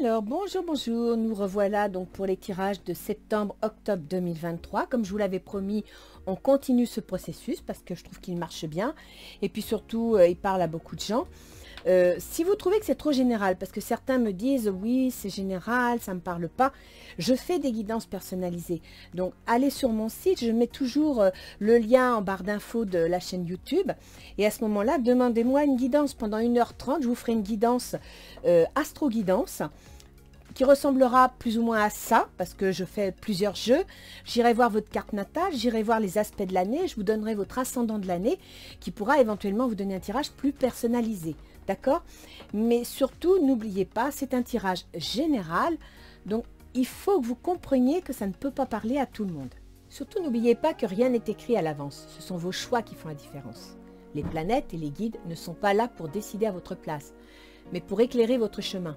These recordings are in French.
Alors, bonjour, bonjour, nous revoilà donc pour les tirages de septembre-octobre 2023. Comme je vous l'avais promis, on continue ce processus parce que je trouve qu'il marche bien. Et puis surtout, il parle à beaucoup de gens. Si vous trouvez que c'est trop général, parce que certains me disent oui c'est général, ça ne me parle pas, je fais des guidances personnalisées. Donc allez sur mon site, je mets toujours le lien en barre d'infos de la chaîne YouTube. Et à ce moment-là, demandez-moi une guidance pendant 1h30, je vous ferai une guidance astro-guidance qui ressemblera plus ou moins à ça, parce que je fais plusieurs jeux. J'irai voir votre carte natale, j'irai voir les aspects de l'année, je vous donnerai votre ascendant de l'année, qui pourra éventuellement vous donner un tirage plus personnalisé. D'accord? Mais surtout, n'oubliez pas, c'est un tirage général, donc il faut que vous compreniez que ça ne peut pas parler à tout le monde. Surtout, n'oubliez pas que rien n'est écrit à l'avance, ce sont vos choix qui font la différence. Les planètes et les guides ne sont pas là pour décider à votre place, mais pour éclairer votre chemin.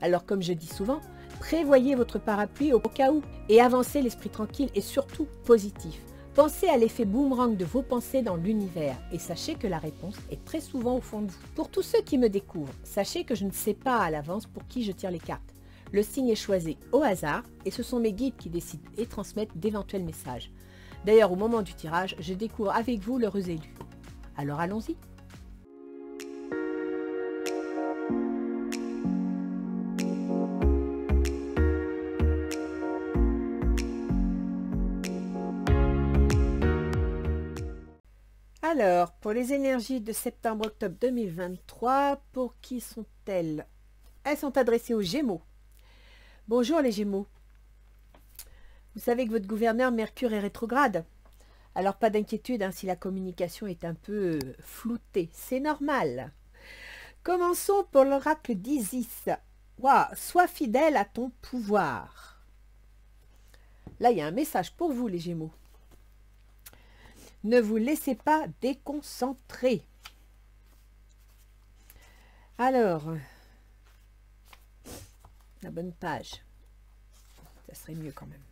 Alors comme je dis souvent, prévoyez votre parapluie au cas où et avancez l'esprit tranquille et surtout positif. Pensez à l'effet boomerang de vos pensées dans l'univers et sachez que la réponse est très souvent au fond de vous. Pour tous ceux qui me découvrent, sachez que je ne sais pas à l'avance pour qui je tire les cartes. Le signe est choisi au hasard et ce sont mes guides qui décident et transmettent d'éventuels messages. D'ailleurs, au moment du tirage, je découvre avec vous l'heureux élu. Alors allons-y. Alors, pour les énergies de septembre-octobre 2023, pour qui sont-elles? Elles sont adressées aux Gémeaux. Bonjour les Gémeaux. Vous savez que votre gouverneur Mercure est rétrograde. Alors pas d'inquiétude si la communication est un peu floutée, c'est normal. Commençons pour l'oracle d'Isis. Waouh, sois fidèle à ton pouvoir. Là, il y a un message pour vous les Gémeaux. Ne vous laissez pas déconcentrer. Alors, la bonne page, ça serait mieux quand même.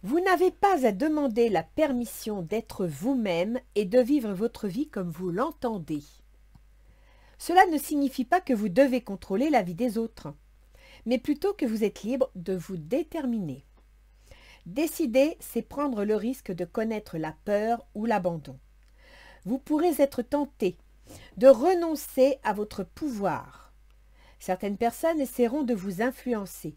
Vous n'avez pas à demander la permission d'être vous-même et de vivre votre vie comme vous l'entendez. Cela ne signifie pas que vous devez contrôler la vie des autres, mais plutôt que vous êtes libre de vous déterminer. Décider, c'est prendre le risque de connaître la peur ou l'abandon. Vous pourrez être tenté de renoncer à votre pouvoir. Certaines personnes essaieront de vous influencer,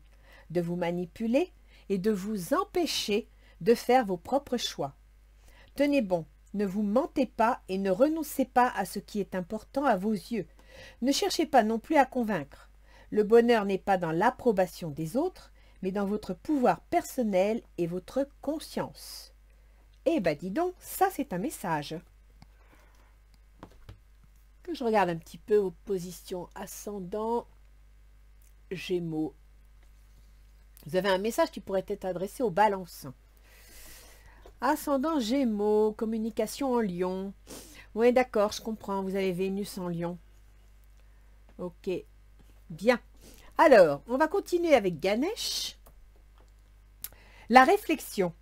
de vous manipuler et de vous empêcher de faire vos propres choix. Tenez bon, ne vous mentez pas et ne renoncez pas à ce qui est important à vos yeux. Ne cherchez pas non plus à convaincre. Le bonheur n'est pas dans l'approbation des autres, mais dans votre pouvoir personnel et votre conscience. Eh ben dis donc, ça c'est un message. Que je regarde un petit peu vos positions ascendant Gémeaux. Vous avez un message qui pourrait être adressé aux balances. Ascendant Gémeaux, communication en Lion. Oui d'accord, je comprends, vous avez Vénus en Lion. Ok, bien. Alors, on va continuer avec Ganesh. La réflexion.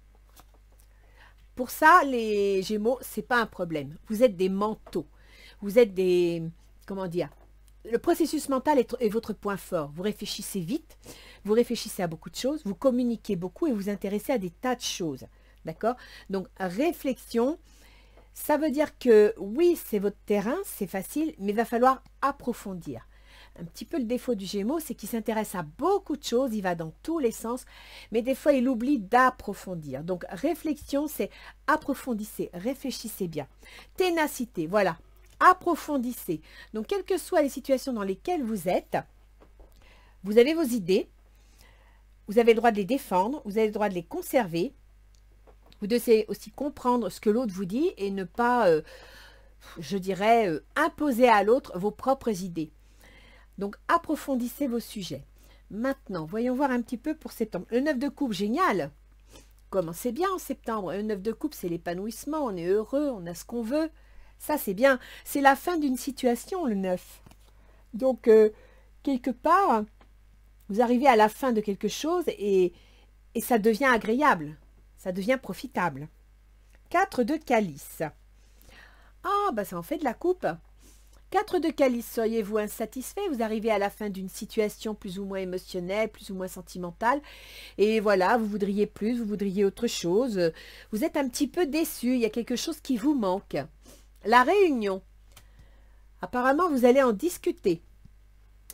Pour ça, les Gémeaux, c'est pas un problème. Vous êtes des mentaux. Vous êtes des... Comment dire? Le processus mental est votre point fort. Vous réfléchissez vite, vous réfléchissez à beaucoup de choses, vous communiquez beaucoup et vous intéressez à des tas de choses. D'accord? Donc, réflexion, ça veut dire que oui, c'est votre terrain, c'est facile, mais il va falloir approfondir. Un petit peu le défaut du Gémeaux, c'est qu'il s'intéresse à beaucoup de choses, il va dans tous les sens, mais des fois, il oublie d'approfondir. Donc, réflexion, c'est approfondissez, réfléchissez bien. Ténacité, voilà, approfondissez. Donc, quelles que soient les situations dans lesquelles vous êtes, vous avez vos idées, vous avez le droit de les défendre, vous avez le droit de les conserver. Vous devez aussi comprendre ce que l'autre vous dit et ne pas, je dirais, imposer à l'autre vos propres idées. Donc, approfondissez vos sujets. Maintenant, voyons voir un petit peu pour septembre. Le 9 de coupe, génial. Commencez bien en septembre. Le 9 de coupe, c'est l'épanouissement. On est heureux, on a ce qu'on veut. Ça, c'est bien. C'est la fin d'une situation, le 9. Donc, quelque part, vous arrivez à la fin de quelque chose et ça devient agréable. Ça devient profitable. 4 de calice. Ah, bah ça en fait de la coupe. 4 de calice, seriez-vous insatisfait? Vous arrivez à la fin d'une situation plus ou moins émotionnelle, plus ou moins sentimentale. Et voilà, vous voudriez plus, vous voudriez autre chose. Vous êtes un petit peu déçu, il y a quelque chose qui vous manque. La réunion. Apparemment, vous allez en discuter.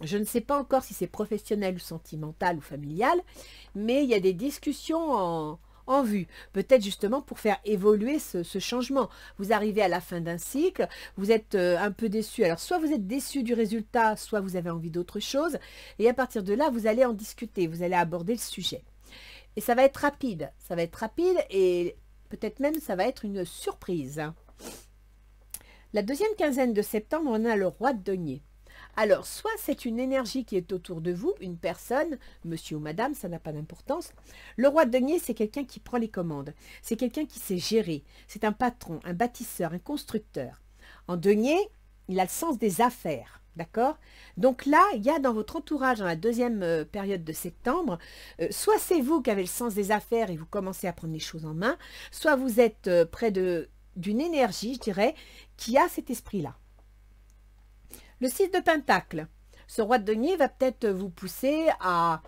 Je ne sais pas encore si c'est professionnel ou sentimental ou familial, mais il y a des discussions en vue. Peut-être justement pour faire évoluer ce changement. Vous arrivez à la fin d'un cycle, vous êtes un peu déçu. Alors, soit vous êtes déçu du résultat, soit vous avez envie d'autre chose. Et à partir de là, vous allez en discuter, vous allez aborder le sujet. Et ça va être rapide. Ça va être rapide et peut-être même ça va être une surprise. La deuxième quinzaine de septembre, on a le roi de denier. Alors, soit c'est une énergie qui est autour de vous, une personne, monsieur ou madame, ça n'a pas d'importance. Le roi de denier, c'est quelqu'un qui prend les commandes. C'est quelqu'un qui sait gérer. C'est un patron, un bâtisseur, un constructeur. En denier, il a le sens des affaires. D'accord? Donc là, il y a dans votre entourage, dans la deuxième période de septembre, soit c'est vous qui avez le sens des affaires et vous commencez à prendre les choses en main, soit vous êtes près d'une énergie, je dirais, qui a cet esprit-là. Le 6 de Pentacle, ce roi de denier va peut-être vous pousser à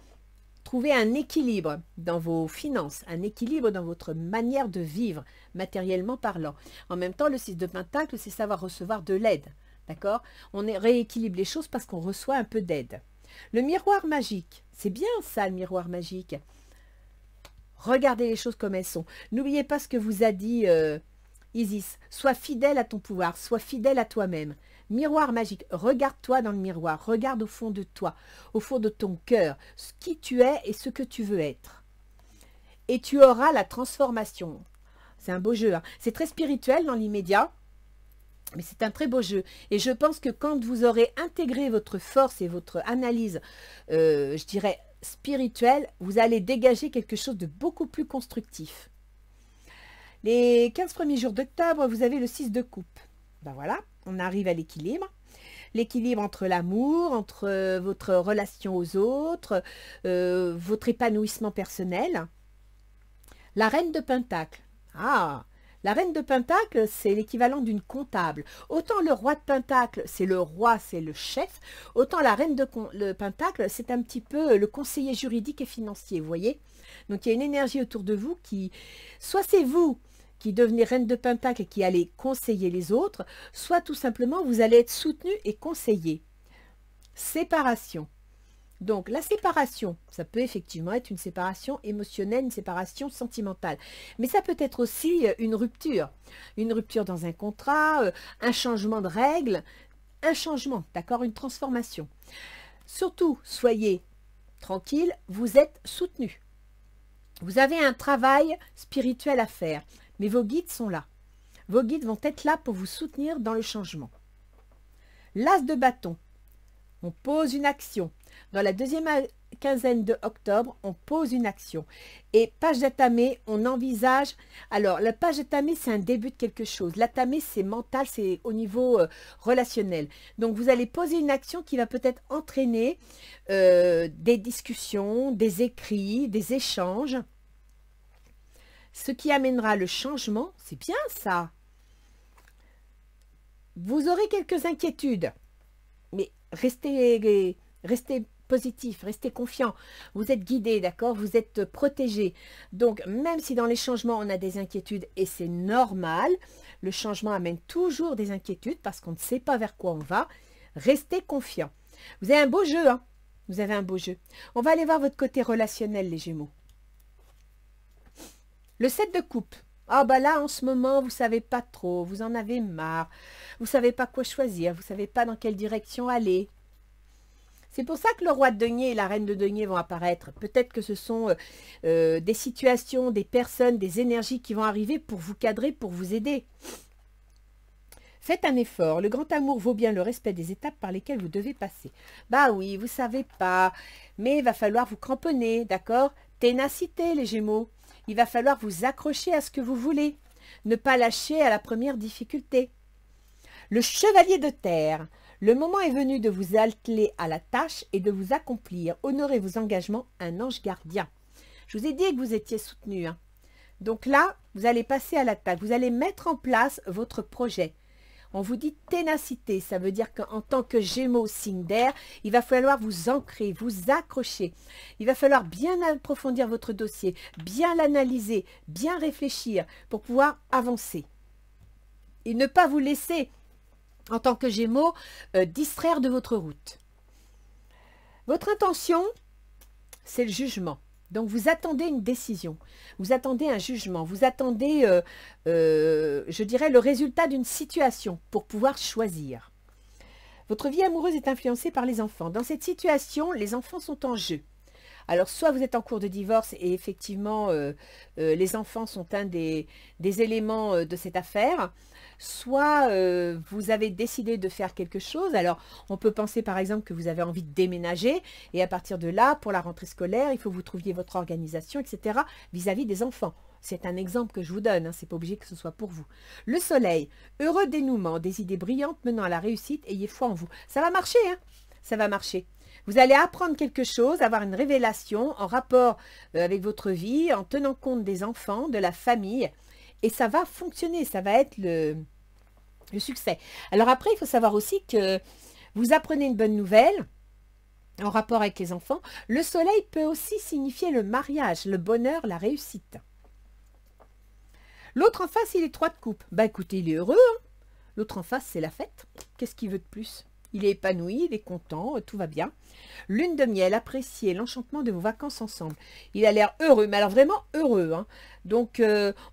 trouver un équilibre dans vos finances, un équilibre dans votre manière de vivre, matériellement parlant. En même temps, le 6 de Pentacle, c'est savoir recevoir de l'aide, d'accord? On rééquilibre les choses parce qu'on reçoit un peu d'aide. Le miroir magique, c'est bien ça, le miroir magique. Regardez les choses comme elles sont. N'oubliez pas ce que vous a dit Isis. Sois fidèle à ton pouvoir, sois fidèle à toi-même. Miroir magique, regarde-toi dans le miroir, regarde au fond de toi, au fond de ton cœur, qui tu es et ce que tu veux être. Et tu auras la transformation. C'est un beau jeu, hein. C'est très spirituel dans l'immédiat, mais c'est un très beau jeu. Et je pense que quand vous aurez intégré votre force et votre analyse, je dirais, spirituelle, vous allez dégager quelque chose de beaucoup plus constructif. Les 15 premiers jours d'octobre, vous avez le 6 de coupe. Ben voilà, on arrive à l'équilibre. L'équilibre entre l'amour, entre votre relation aux autres, votre épanouissement personnel. La reine de Pentacle. Ah, la reine de Pentacle, c'est l'équivalent d'une comptable. Autant le roi de Pentacle, c'est le roi, c'est le chef. Autant la reine de Pentacle, c'est un petit peu le conseiller juridique et financier, vous voyez. Donc il y a une énergie autour de vous qui, soit c'est vous qui devenez reine de Pentacle et qui allez conseiller les autres, soit tout simplement vous allez être soutenu et conseillé. Séparation. Donc la séparation, ça peut effectivement être une séparation émotionnelle, une séparation sentimentale. Mais ça peut être aussi une rupture dans un contrat, un changement de règles, un changement, d'accord, une transformation. Surtout, soyez tranquille, vous êtes soutenu. Vous avez un travail spirituel à faire. Mais vos guides sont là. Vos guides vont être là pour vous soutenir dans le changement. L'as de bâton. On pose une action. Dans la deuxième quinzaine de octobre, on pose une action. Et page d'atamé, on envisage... Alors, la page d'atamé, c'est un début de quelque chose. L'atamé, c'est mental, c'est au niveau relationnel. Donc, vous allez poser une action qui va peut-être entraîner des discussions, des écrits, des échanges. Ce qui amènera le changement, c'est bien ça. Vous aurez quelques inquiétudes, mais restez positif, restez confiant. Vous êtes guidé, d'accord? Vous êtes protégé. Donc, même si dans les changements, on a des inquiétudes, et c'est normal, le changement amène toujours des inquiétudes parce qu'on ne sait pas vers quoi on va, restez confiant. Vous avez un beau jeu, hein? Vous avez un beau jeu. On va aller voir votre côté relationnel, les Gémeaux. Le 7 de coupe. Ah bah là, en ce moment, vous ne savez pas trop, vous en avez marre, vous ne savez pas quoi choisir, vous ne savez pas dans quelle direction aller. C'est pour ça que le roi de denier et la reine de denier vont apparaître. Peut-être que ce sont des situations, des personnes, des énergies qui vont arriver pour vous cadrer, pour vous aider. Faites un effort. Le grand amour vaut bien le respect des étapes par lesquelles vous devez passer. Bah oui, vous ne savez pas, mais il va falloir vous cramponner, d'accord? Ténacité, les Gémeaux. Il va falloir vous accrocher à ce que vous voulez. Ne pas lâcher à la première difficulté. Le chevalier de terre. Le moment est venu de vous atteler à la tâche et de vous accomplir. Honorez vos engagements, un ange gardien. Je vous ai dit que vous étiez soutenu, hein. Donc là, vous allez passer à l'attaque. Vous allez mettre en place votre projet. On vous dit ténacité, ça veut dire qu'en tant que Gémeaux signe d'air, il va falloir vous ancrer, vous accrocher. Il va falloir bien approfondir votre dossier, bien l'analyser, bien réfléchir pour pouvoir avancer. Et ne pas vous laisser, en tant que Gémeaux, distraire de votre route. Votre intention, c'est le jugement. Donc, vous attendez une décision, vous attendez un jugement, vous attendez, je dirais, le résultat d'une situation pour pouvoir choisir. Votre vie amoureuse est influencée par les enfants. Dans cette situation, les enfants sont en jeu. Alors, soit vous êtes en cours de divorce et effectivement, les enfants sont un des éléments de cette affaire, soit vous avez décidé de faire quelque chose. Alors, on peut penser par exemple que vous avez envie de déménager et à partir de là, pour la rentrée scolaire, il faut que vous trouviez votre organisation, etc. vis-à-vis des enfants. C'est un exemple que je vous donne, hein, c'est pas obligé que ce soit pour vous. Le soleil, heureux dénouement, des idées brillantes menant à la réussite, ayez foi en vous. Ça va marcher, hein, ça va marcher. Vous allez apprendre quelque chose, avoir une révélation en rapport avec votre vie, en tenant compte des enfants, de la famille. Et ça va fonctionner, ça va être le succès. Alors après, il faut savoir aussi que vous apprenez une bonne nouvelle en rapport avec les enfants. Le soleil peut aussi signifier le mariage, le bonheur, la réussite. L'autre en face, il est 3 de coupe. Bah écoutez, il est heureux. Hein. L'autre en face, c'est la fête. Qu'est-ce qu'il veut de plus? Il est épanoui, il est content, tout va bien. Lune de miel, appréciez l'enchantement de vos vacances ensemble. Il a l'air heureux, mais alors vraiment heureux. Hein. Donc,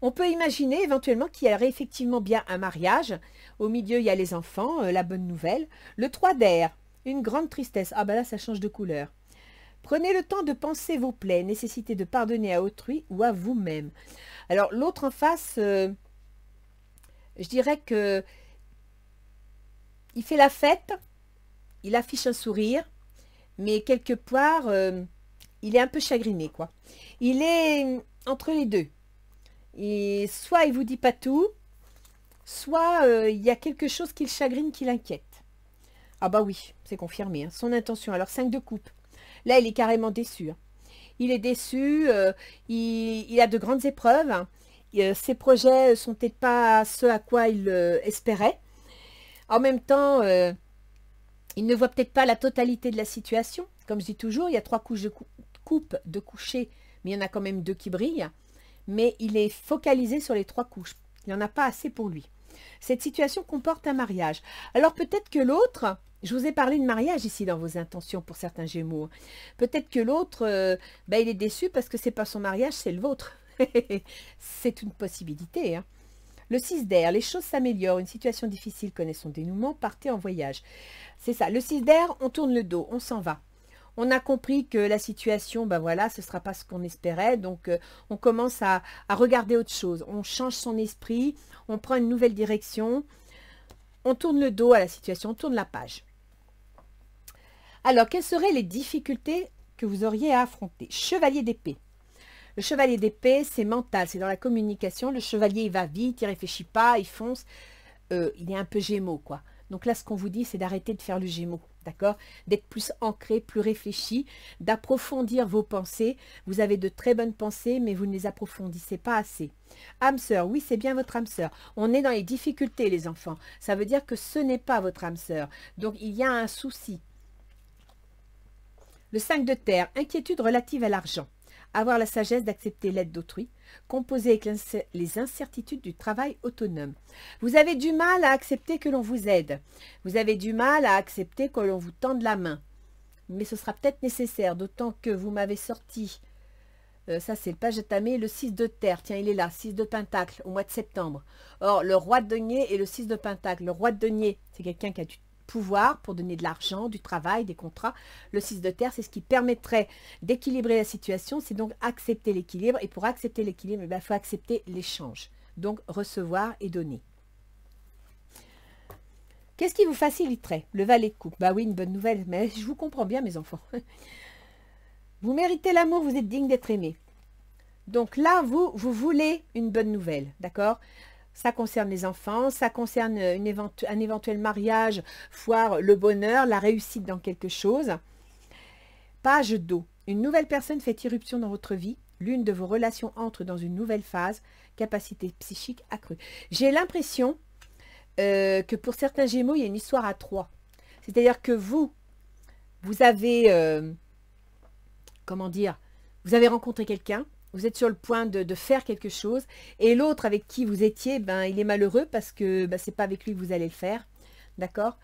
on peut imaginer éventuellement qu'il y aurait effectivement bien un mariage. Au milieu, il y a les enfants, la bonne nouvelle. Le 3 d'air, une grande tristesse. Ah ben là, ça change de couleur. Prenez le temps de penser vos plaies, nécessité de pardonner à autrui ou à vous-même. Alors, l'autre en face, je dirais que il fait la fête, il affiche un sourire, mais quelque part, il est un peu chagriné, quoi. Il est entre les deux. Et soit il vous dit pas tout, soit il y a quelque chose qui le chagrine, qui l'inquiète. Ah bah oui, c'est confirmé, hein, son intention. Alors 5 de coupe. Là, il est carrément déçu. Hein. Il est déçu, il a de grandes épreuves. Hein. Ses projets ne sont peut-être pas ce à quoi il espérait. En même temps, il ne voit peut-être pas la totalité de la situation. Comme je dis toujours, il y a 3 couches de coupe de coucher, mais il y en a quand même 2 qui brillent. Mais il est focalisé sur les 3 couches. Il n'y en a pas assez pour lui. Cette situation comporte un mariage. Alors peut-être que l'autre, je vous ai parlé de mariage ici dans vos intentions pour certains Gémeaux. Peut-être que l'autre, il est déçu parce que ce n'est pas son mariage, c'est le vôtre. C'est une possibilité. Hein. Le 6 d'air, les choses s'améliorent, une situation difficile connaît son dénouement, partez en voyage. C'est ça, le 6 d'air, on tourne le dos, on s'en va. On a compris que la situation, voilà, ce ne sera pas ce qu'on espérait, donc on commence à regarder autre chose. On change son esprit, on prend une nouvelle direction, on tourne le dos à la situation, on tourne la page. Alors, quelles seraient les difficultés que vous auriez à affronter? Chevalier d'épée. Le chevalier d'épée, c'est mental, c'est dans la communication. Le chevalier, il va vite, il ne réfléchit pas, il fonce. Il est un peu Gémeaux, quoi. Donc là, ce qu'on vous dit, c'est d'arrêter de faire le Gémeaux, d'accord? D'être plus ancré, plus réfléchi, d'approfondir vos pensées. Vous avez de très bonnes pensées, mais vous ne les approfondissez pas assez. Âme sœur, oui, c'est bien votre âme sœur. On est dans les difficultés, les enfants. Ça veut dire que ce n'est pas votre âme sœur. Donc, il y a un souci. Le 5 de terre, inquiétude relative à l'argent. Avoir la sagesse d'accepter l'aide d'autrui, composer avec les incertitudes du travail autonome. Vous avez du mal à accepter que l'on vous aide. Vous avez du mal à accepter que l'on vous tende la main. Mais ce sera peut-être nécessaire, d'autant que vous m'avez sorti, ça c'est le page de tamé, le 6 de terre. Tiens, il est là, 6 de pentacle, au mois de septembre. Or, le roi de denier et le 6 de pentacle. Le roi de denier, c'est quelqu'un qui a du pouvoir pour donner de l'argent, du travail, des contrats. Le 6 de terre, c'est ce qui permettrait d'équilibrer la situation, c'est donc accepter l'équilibre. Et pour accepter l'équilibre, il faut accepter l'échange. Donc, recevoir et donner. Qu'est-ce qui vous faciliterait? Le valet de coupe. Bah oui, une bonne nouvelle, mais je vous comprends bien, mes enfants. Vous méritez l'amour, vous êtes digne d'être aimé. Donc là, vous voulez une bonne nouvelle, d'accord? Ça concerne les enfants, ça concerne un éventuel mariage, voire le bonheur, la réussite dans quelque chose. Page d'eau. Une nouvelle personne fait irruption dans votre vie. L'une de vos relations entre dans une nouvelle phase. Capacité psychique accrue. J'ai l'impression que pour certains Gémeaux, il y a une histoire à trois. C'est-à-dire que vous avez, comment dire, vous avez rencontré quelqu'un, vous êtes sur le point de faire quelque chose, et l'autre avec qui vous étiez, ben, il est malheureux parce que ben, ce n'est pas avec lui que vous allez le faire, d'accord?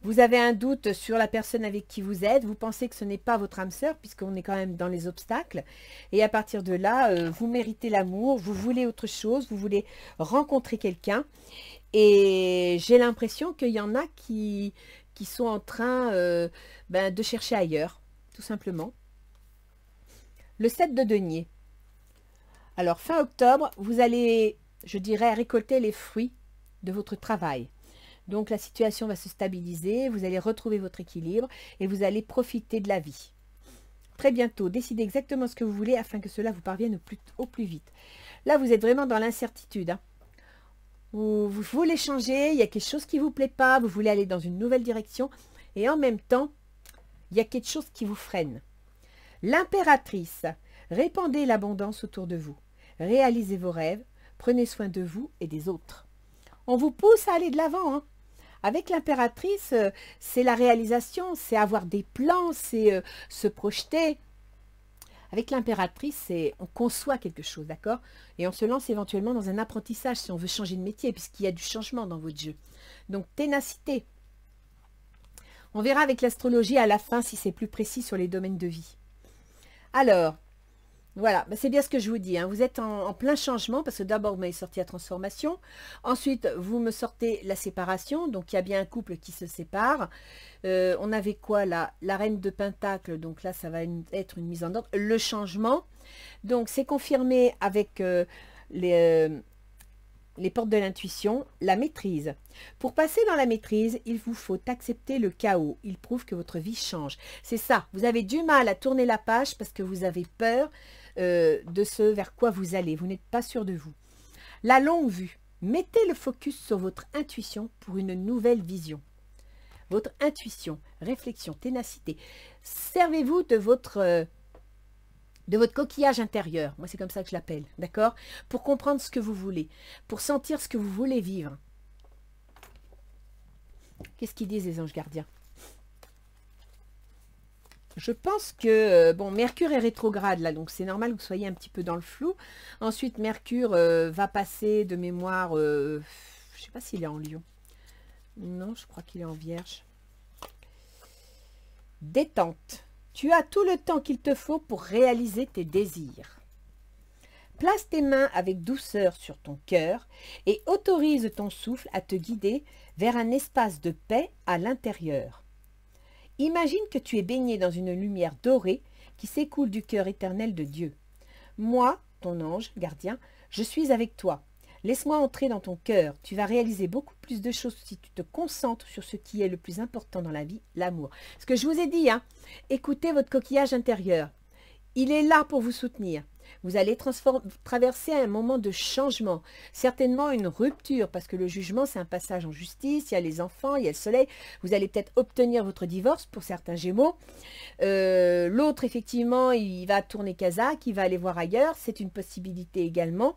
Vous avez un doute sur la personne avec qui vous êtes, vous pensez que ce n'est pas votre âme sœur, puisqu'on est quand même dans les obstacles, et à partir de là, vous méritez l'amour, vous voulez autre chose, vous voulez rencontrer quelqu'un, et j'ai l'impression qu'il y en a qui sont en train ben, de chercher ailleurs, tout simplement. Le 7 de denier. Alors, fin octobre, vous allez, je dirais, récolter les fruits de votre travail. Donc, la situation va se stabiliser, vous allez retrouver votre équilibre et vous allez profiter de la vie. Très bientôt, décidez exactement ce que vous voulez afin que cela vous parvienne au plus vite. Là, vous êtes vraiment dans l'incertitude. Hein. Vous voulez changer, il y a quelque chose qui ne vous plaît pas, vous voulez aller dans une nouvelle direction et en même temps, il y a quelque chose qui vous freine. L'impératrice, répandez l'abondance autour de vous. Réalisez vos rêves, prenez soin de vous et des autres. On vous pousse à aller de l'avant. Hein. Avec l'impératrice, c'est la réalisation, c'est avoir des plans, c'est se projeter. Avec l'impératrice, on conçoit quelque chose, d'accord? Et on se lance éventuellement dans un apprentissage si on veut changer de métier, puisqu'il y a du changement dans votre jeu. Donc, ténacité. On verra avec l'astrologie à la fin si c'est plus précis sur les domaines de vie. Alors, voilà, c'est bien ce que je vous dis. Hein. Vous êtes en plein changement parce que d'abord, vous m'avez sorti la transformation. Ensuite, vous me sortez la séparation. Donc, il y a bien un couple qui se sépare. On avait quoi là? La reine de Pentacle. Donc là, ça va être une mise en ordre. Le changement. Donc, c'est confirmé avec les portes de l'intuition, la maîtrise. Pour passer dans la maîtrise, il vous faut accepter le chaos. Il prouve que votre vie change. C'est ça, vous avez du mal à tourner la page parce que vous avez peur de ce vers quoi vous allez. Vous n'êtes pas sûr de vous. La longue vue. Mettez le focus sur votre intuition pour une nouvelle vision. Votre intuition, réflexion, ténacité. Servez-vous de votre coquillage intérieur, moi c'est comme ça que je l'appelle, d'accord? Pour comprendre ce que vous voulez, pour sentir ce que vous voulez vivre. Qu'est-ce qu'ils disent les anges gardiens? Je pense que, bon, Mercure est rétrograde là, donc c'est normal que vous soyez un petit peu dans le flou. Ensuite, Mercure va passer de mémoire, je ne sais pas s'il est en Lion. Non, je crois qu'il est en Vierge. Détente. Tu as tout le temps qu'il te faut pour réaliser tes désirs. Place tes mains avec douceur sur ton cœur et autorise ton souffle à te guider vers un espace de paix à l'intérieur. Imagine que tu es baigné dans une lumière dorée qui s'écoule du cœur éternel de Dieu. Moi, ton ange gardien, je suis avec toi. Laisse-moi entrer dans ton cœur. Tu vas réaliser beaucoup plus de choses si tu te concentres sur ce qui est le plus important dans la vie, l'amour. Ce que je vous ai dit, hein, écoutez votre coquillage intérieur. Il est là pour vous soutenir. Vous allez traverser un moment de changement, certainement une rupture, parce que le jugement, c'est un passage en justice, il y a les enfants, il y a le soleil. Vous allez peut-être obtenir votre divorce pour certains Gémeaux. L'autre, effectivement, il va tourner Kazakh, il va aller voir ailleurs, c'est une possibilité également.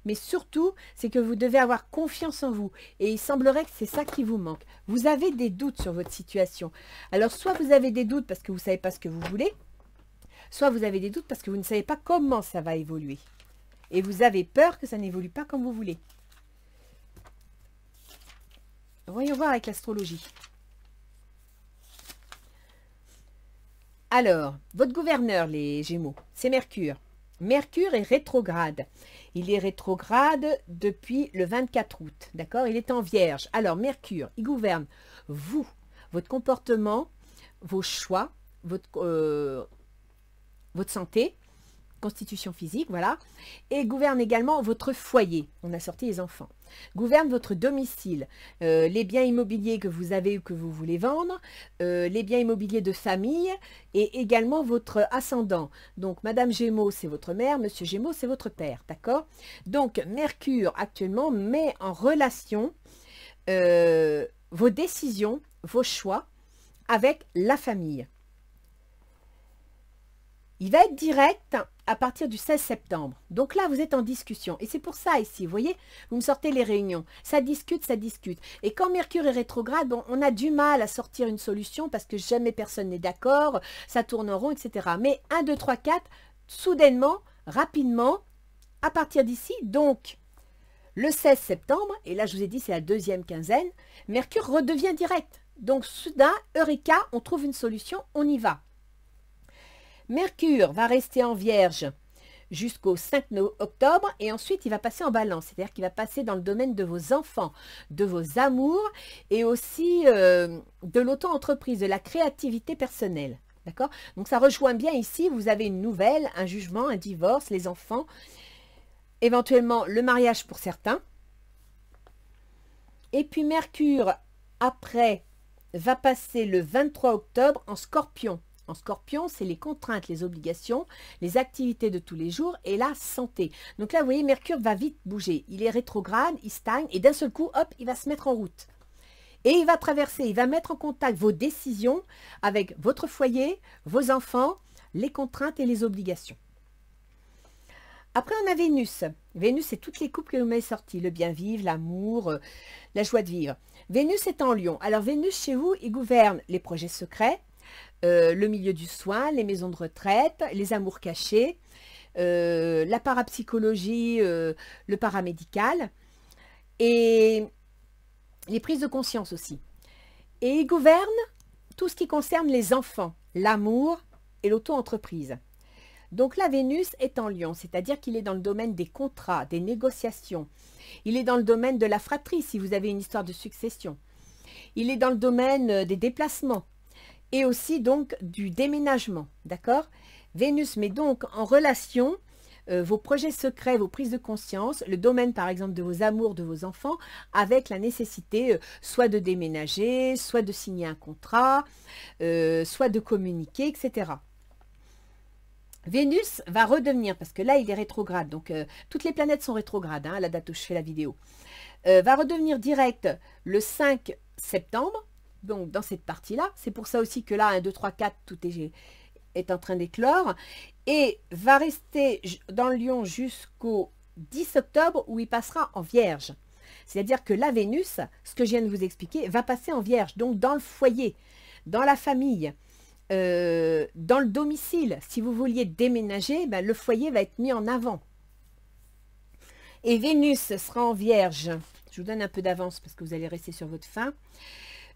Mais surtout, c'est que vous devez avoir confiance en vous. Et il semblerait que c'est ça qui vous manque. Vous avez des doutes sur votre situation. Alors, soit vous avez des doutes parce que vous ne savez pas ce que vous voulez, soit vous avez des doutes parce que vous ne savez pas comment ça va évoluer. Et vous avez peur que ça n'évolue pas comme vous voulez. Voyons voir avec l'astrologie. Alors, votre gouverneur, les Gémeaux, c'est Mercure. Mercure est rétrograde. Il est rétrograde depuis le 24 août. D'accord? Il est en Vierge. Alors, Mercure, il gouverne vous, votre comportement, vos choix, votre santé, constitution physique, voilà. Et gouverne également votre foyer. On a sorti les enfants. Gouverne votre domicile, les biens immobiliers que vous avez ou que vous voulez vendre, les biens immobiliers de famille et également votre ascendant. Donc, Madame Gémeaux, c'est votre mère, Monsieur Gémeaux, c'est votre père, d'accord? Donc, Mercure, actuellement, met en relation vos décisions, vos choix avec la famille. Il va être direct à partir du 16 septembre. Donc là, vous êtes en discussion. Et c'est pour ça ici, vous voyez, vous me sortez les réunions. Ça discute, ça discute. Et quand Mercure est rétrograde, bon, on a du mal à sortir une solution parce que jamais personne n'est d'accord, ça tourne en rond, etc. Mais 1, 2, 3, 4, soudainement, rapidement, à partir d'ici, donc le 16 septembre, et là je vous ai dit c'est la deuxième quinzaine, Mercure redevient direct. Donc soudain, Eureka, on trouve une solution, on y va. Mercure va rester en Vierge jusqu'au 5 octobre et ensuite il va passer en Balance, c'est-à-dire qu'il va passer dans le domaine de vos enfants, de vos amours et aussi de l'auto-entreprise, de la créativité personnelle. D'accord? Donc ça rejoint bien ici, vous avez une nouvelle, un jugement, un divorce, les enfants, éventuellement le mariage pour certains. Et puis Mercure, après, va passer le 23 octobre en Scorpion. En Scorpion, c'est les contraintes, les obligations, les activités de tous les jours et la santé. Donc là, vous voyez, Mercure va vite bouger. Il est rétrograde, il stagne et d'un seul coup, hop, il va se mettre en route. Et il va traverser, il va mettre en contact vos décisions avec votre foyer, vos enfants, les contraintes et les obligations. Après, on a Vénus. Vénus, c'est toutes les coupes que vous m'avez sorties. Le bien vivre, l'amour, la joie de vivre. Vénus est en Lion. Alors, Vénus, chez vous, il gouverne les projets secrets, le milieu du soin, les maisons de retraite, les amours cachés, la parapsychologie, le paramédical et les prises de conscience aussi. Et il gouverne tout ce qui concerne les enfants, l'amour et l'auto-entreprise. Donc la Vénus est en Lion, c'est-à-dire qu'il est dans le domaine des contrats, des négociations. Il est dans le domaine de la fratrie, si vous avez une histoire de succession. Il est dans le domaine des déplacements et aussi donc du déménagement, d'accord? Vénus met donc en relation vos projets secrets, vos prises de conscience, le domaine par exemple de vos amours, de vos enfants, avec la nécessité soit de déménager, soit de signer un contrat, soit de communiquer, etc. Vénus va redevenir, parce que là il est rétrograde, donc toutes les planètes sont rétrogrades à la date où je fais la vidéo, va redevenir direct le 5 septembre, donc dans cette partie-là. C'est pour ça aussi que là, 1, 2, 3, 4, tout est en train d'éclore, et va rester dans le Lion jusqu'au 10 octobre où il passera en Vierge. C'est-à-dire que la Vénus, ce que je viens de vous expliquer, va passer en Vierge, donc dans le foyer, dans la famille, dans le domicile. Si vous vouliez déménager, ben, le foyer va être mis en avant. Et Vénus sera en Vierge, je vous donne un peu d'avance parce que vous allez rester sur votre faim,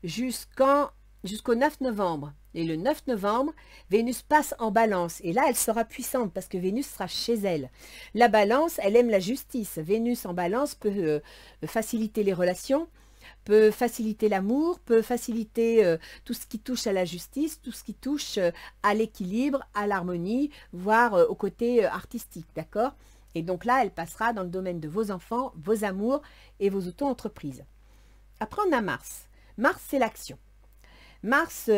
jusqu'au 9 novembre. Et le 9 novembre, Vénus passe en Balance. Et là, elle sera puissante parce que Vénus sera chez elle. La Balance, elle aime la justice. Vénus en Balance peut faciliter les relations, peut faciliter l'amour, peut faciliter tout ce qui touche à la justice, tout ce qui touche à l'équilibre, à l'harmonie, voire au côté artistique, d'accord? Et donc là, elle passera dans le domaine de vos enfants, vos amours et vos auto-entreprises. Après, on a Mars. Mars, c'est l'action. Mars,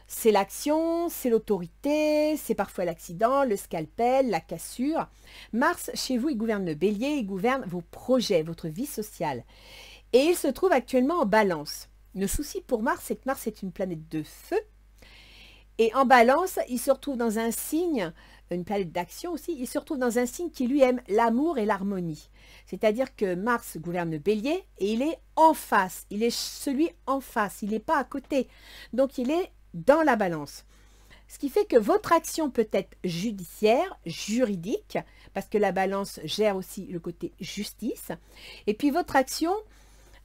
c'est l'action, c'est l'autorité, c'est parfois l'accident, le scalpel, la cassure. Mars, chez vous, il gouverne le Bélier, il gouverne vos projets, votre vie sociale. Et il se trouve actuellement en Balance. Le souci pour Mars, c'est que Mars est une planète de feu. Et en Balance, il se retrouve dans un signe, une planète d'action aussi, il se retrouve dans un signe qui lui aime l'amour et l'harmonie. C'est-à-dire que Mars gouverne le Bélier et il est en face, il est celui en face, il n'est pas à côté. Donc il est dans la Balance. Ce qui fait que votre action peut être judiciaire, juridique, parce que la Balance gère aussi le côté justice. Et puis votre action,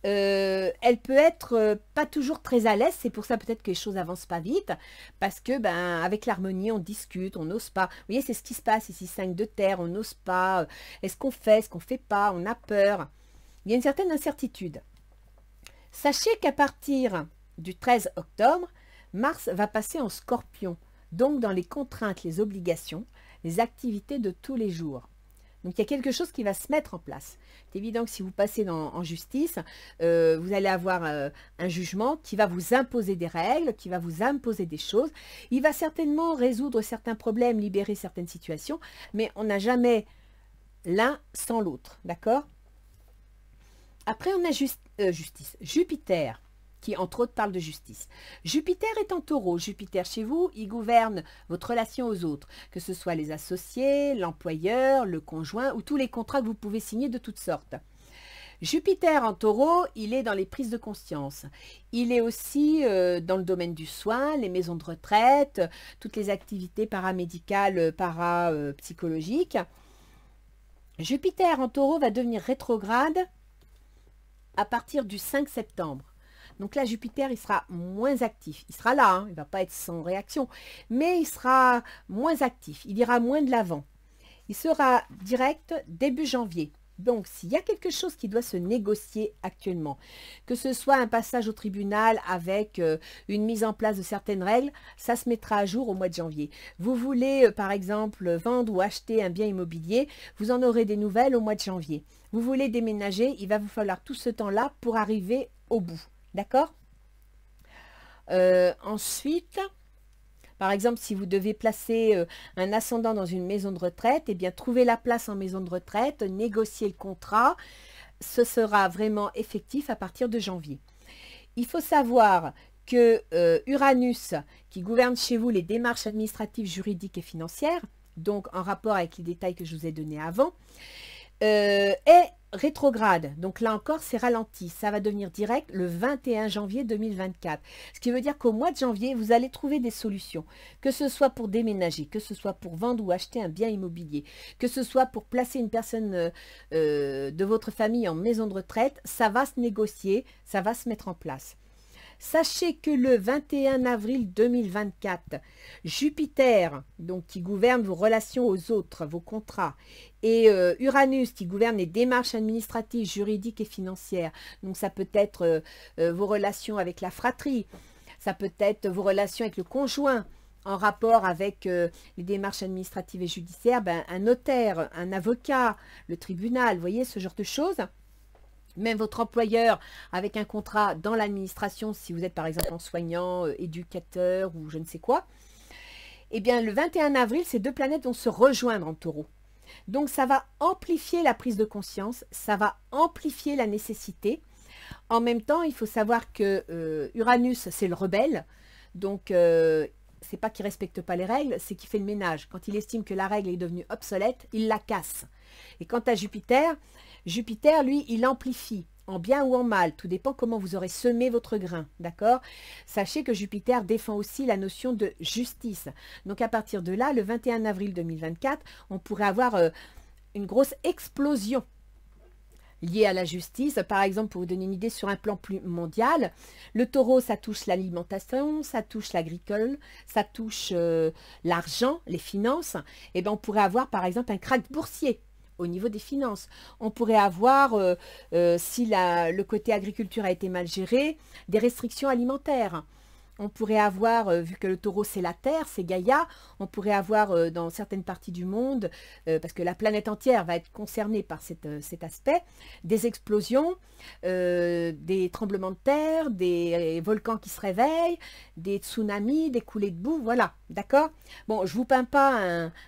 elle peut être pas toujours très à l'aise, c'est pour ça peut-être que les choses avancent pas vite, parce que ben avec l'harmonie on discute, on n'ose pas. Vous voyez, c'est ce qui se passe ici, 5 de terre, on n'ose pas, est-ce qu'on fait pas, on a peur. Il y a une certaine incertitude. Sachez qu'à partir du 13 octobre, Mars va passer en Scorpion, donc dans les contraintes, les obligations, les activités de tous les jours. Donc il y a quelque chose qui va se mettre en place. C'est évident que si vous passez en justice, vous allez avoir un jugement qui va vous imposer des règles, qui va vous imposer des choses. Il va certainement résoudre certains problèmes, libérer certaines situations, mais on n'a jamais l'un sans l'autre, d'accord? Après, on a justice. Jupiter qui entre autres parle de justice. Jupiter est en taureau. Jupiter chez vous, il gouverne votre relation aux autres, que ce soit les associés, l'employeur, le conjoint ou tous les contrats que vous pouvez signer de toutes sortes. Jupiter en taureau, il est dans les prises de conscience. Il est aussi dans le domaine du soin, les maisons de retraite, toutes les activités paramédicales, parapsychologiques. Jupiter en taureau va devenir rétrograde à partir du 5 septembre. Donc là, Jupiter, il sera moins actif. Il sera là, hein, il ne va pas être sans réaction, mais il sera moins actif. Il ira moins de l'avant. Il sera direct début janvier. Donc, s'il y a quelque chose qui doit se négocier actuellement, que ce soit un passage au tribunal avec une mise en place de certaines règles, ça se mettra à jour au mois de janvier. Vous voulez, par exemple, vendre ou acheter un bien immobilier, vous en aurez des nouvelles au mois de janvier. Vous voulez déménager, il va vous falloir tout ce temps-là pour arriver au bout. D'accord? Ensuite... Par exemple, si vous devez placer un ascendant dans une maison de retraite, eh bien, trouvez la place en maison de retraite, négociez le contrat. Ce sera vraiment effectif à partir de janvier. Il faut savoir que Uranus, qui gouverne chez vous les démarches administratives, juridiques et financières, donc en rapport avec les détails que je vous ai donnés avant, est rétrograde. Donc là encore, c'est ralenti. Ça va devenir direct le 21 janvier 2024. Ce qui veut dire qu'au mois de janvier, vous allez trouver des solutions. Que ce soit pour déménager, que ce soit pour vendre ou acheter un bien immobilier, que ce soit pour placer une personne de votre famille en maison de retraite, ça va se négocier, ça va se mettre en place. Sachez que le 21 avril 2024, Jupiter, donc qui gouverne vos relations aux autres, vos contrats, et Uranus qui gouverne les démarches administratives, juridiques et financières, donc ça peut être vos relations avec la fratrie, ça peut être vos relations avec le conjoint, en rapport avec les démarches administratives et judiciaires, un notaire, un avocat, le tribunal, vous voyez, ce genre de choses. Même votre employeur avec un contrat dans l'administration, si vous êtes par exemple en soignant, éducateur ou je ne sais quoi, eh bien le 21 avril, ces deux planètes vont se rejoindre en taureau. Donc ça va amplifier la prise de conscience, ça va amplifier la nécessité. En même temps, il faut savoir que Uranus, c'est le rebelle, donc c'est pas qu'il ne respecte pas les règles, c'est qu'il fait le ménage. Quand il estime que la règle est devenue obsolète, il la casse. Et quant à Jupiter, Jupiter, lui, il amplifie, en bien ou en mal, tout dépend comment vous aurez semé votre grain, d'accord? Sachez que Jupiter défend aussi la notion de justice. Donc à partir de là, le 21 avril 2024, on pourrait avoir une grosse explosion liée à la justice. Par exemple, pour vous donner une idée sur un plan plus mondial, le taureau, ça touche l'alimentation, ça touche l'agricole, ça touche l'argent, les finances. Et bien, on pourrait avoir par exemple un krach boursier au niveau des finances. On pourrait avoir, si le côté agriculture a été mal géré, des restrictions alimentaires. On pourrait avoir, vu que le taureau c'est la terre, c'est Gaïa, on pourrait avoir dans certaines parties du monde, parce que la planète entière va être concernée par cet aspect, des explosions, des tremblements de terre, des volcans qui se réveillent, des tsunamis, des coulées de boue, voilà, d'accord? Bon, je ne vous peins pas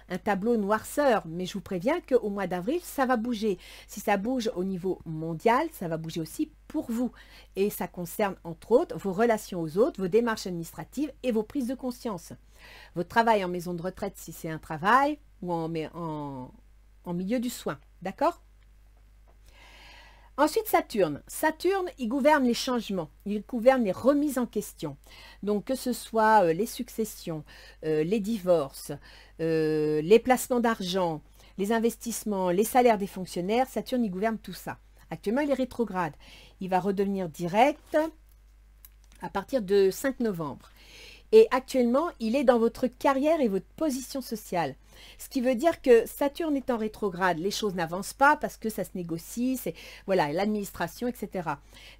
un tableau noirceur, mais je vous préviens qu'au mois d'avril, ça va bouger. Si ça bouge au niveau mondial, ça va bouger aussi pour vous. Et ça concerne entre autres vos relations aux autres, vos démarches administratives et vos prises de conscience. Votre travail en maison de retraite si c'est un travail ou en milieu du soin. D'accord? Ensuite, Saturne. Saturne, il gouverne les changements, il gouverne les remises en question. Donc, que ce soit les successions, les divorces, les placements d'argent, les investissements, les salaires des fonctionnaires, Saturne, il gouverne tout ça. Actuellement, il est rétrograde. Il va redevenir direct à partir de 5 novembre. Et actuellement, il est dans votre carrière et votre position sociale. Ce qui veut dire que Saturne est en rétrograde. Les choses n'avancent pas parce que ça se négocie, c'est voilà, l'administration, etc.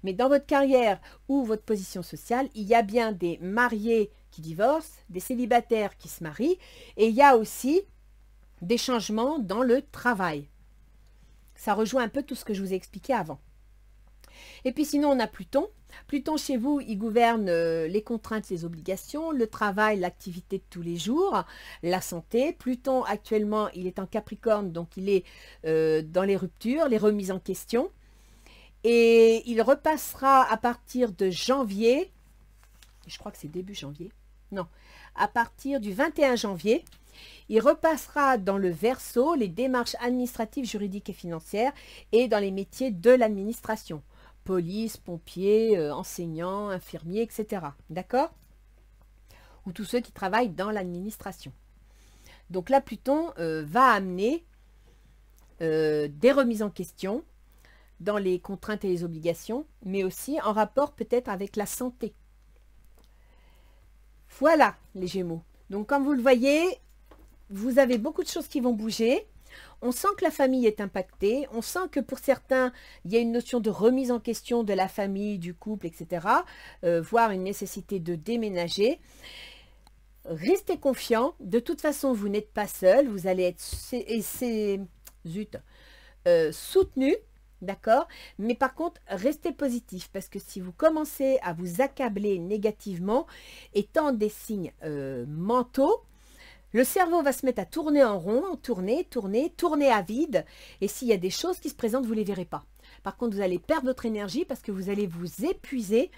Mais dans votre carrière ou votre position sociale, il y a bien des mariés qui divorcent, des célibataires qui se marient, et il y a aussi des changements dans le travail. Ça rejoint un peu tout ce que je vous ai expliqué avant. Et puis sinon, on a Pluton. Pluton, chez vous, il gouverne les contraintes, les obligations, le travail, l'activité de tous les jours, la santé. Pluton, actuellement, il est en Capricorne, donc il est dans les ruptures, les remises en question. Et il repassera à partir de janvier, je crois que c'est début janvier, non, à partir du 21 janvier, il repassera dans le Verseau, les démarches administratives, juridiques et financières et dans les métiers de l'administration. Police, pompiers, enseignants, infirmiers, etc. D'accord? Ou tous ceux qui travaillent dans l'administration. Donc là, Pluton va amener des remises en question dans les contraintes et les obligations, mais aussi en rapport peut-être avec la santé. Voilà les Gémeaux. Donc comme vous le voyez, vous avez beaucoup de choses qui vont bouger. On sent que la famille est impactée. On sent que pour certains, il y a une notion de remise en question de la famille, du couple, etc. Voire une nécessité de déménager. Restez confiants. De toute façon, vous n'êtes pas seul. Vous allez être soutenu. D'accord? Mais par contre, restez positif parce que si vous commencez à vous accabler négativement, étant des signes mentaux, le cerveau va se mettre à tourner en rond, tourner à vide. Et s'il y a des choses qui se présentent, vous ne les verrez pas. Par contre, vous allez perdre votre énergie parce que vous allez vous épuiser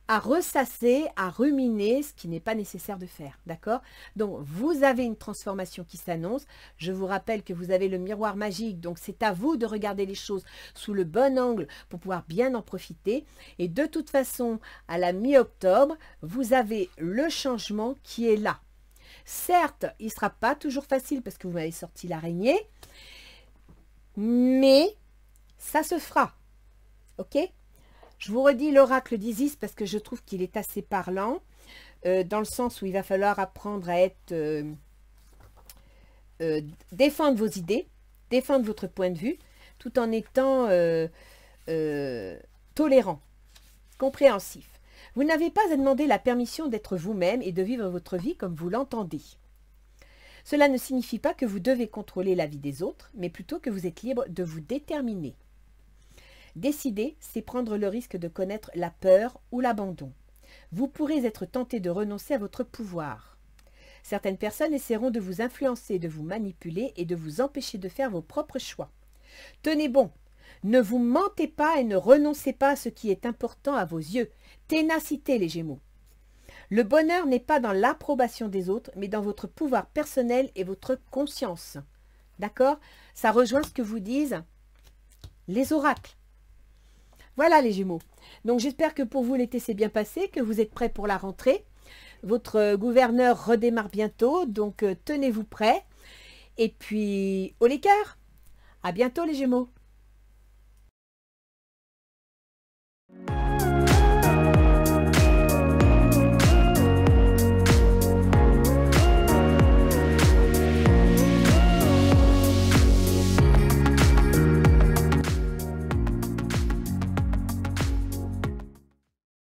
à ressasser, à ruminer, ce qui n'est pas nécessaire de faire. D'accord? Donc, vous avez une transformation qui s'annonce. Je vous rappelle que vous avez le miroir magique. Donc, c'est à vous de regarder les choses sous le bon angle pour pouvoir bien en profiter. Et de toute façon, à la mi-octobre, vous avez le changement qui est là. Certes, il ne sera pas toujours facile parce que vous m'avez sorti l'araignée, mais ça se fera. Ok? Je vous redis l'oracle d'Isis parce que je trouve qu'il est assez parlant, dans le sens où il va falloir apprendre à être défendre vos idées, défendre votre point de vue, tout en étant tolérant, compréhensif. Vous n'avez pas à demander la permission d'être vous-même et de vivre votre vie comme vous l'entendez. Cela ne signifie pas que vous devez contrôler la vie des autres, mais plutôt que vous êtes libre de vous déterminer. Décider, c'est prendre le risque de connaître la peur ou l'abandon. Vous pourrez être tenté de renoncer à votre pouvoir. Certaines personnes essaieront de vous influencer, de vous manipuler et de vous empêcher de faire vos propres choix. Tenez bon, ne vous mentez pas et ne renoncez pas à ce qui est important à vos yeux. Ténacité les Gémeaux. Le bonheur n'est pas dans l'approbation des autres, mais dans votre pouvoir personnel et votre conscience. D'accord? Ça rejoint ce que vous disent les oracles. Voilà les Gémeaux. Donc j'espère que pour vous l'été s'est bien passé, que vous êtes prêts pour la rentrée. Votre gouverneur redémarre bientôt, donc tenez-vous prêts. Et puis, au les cœurs. À bientôt les Gémeaux.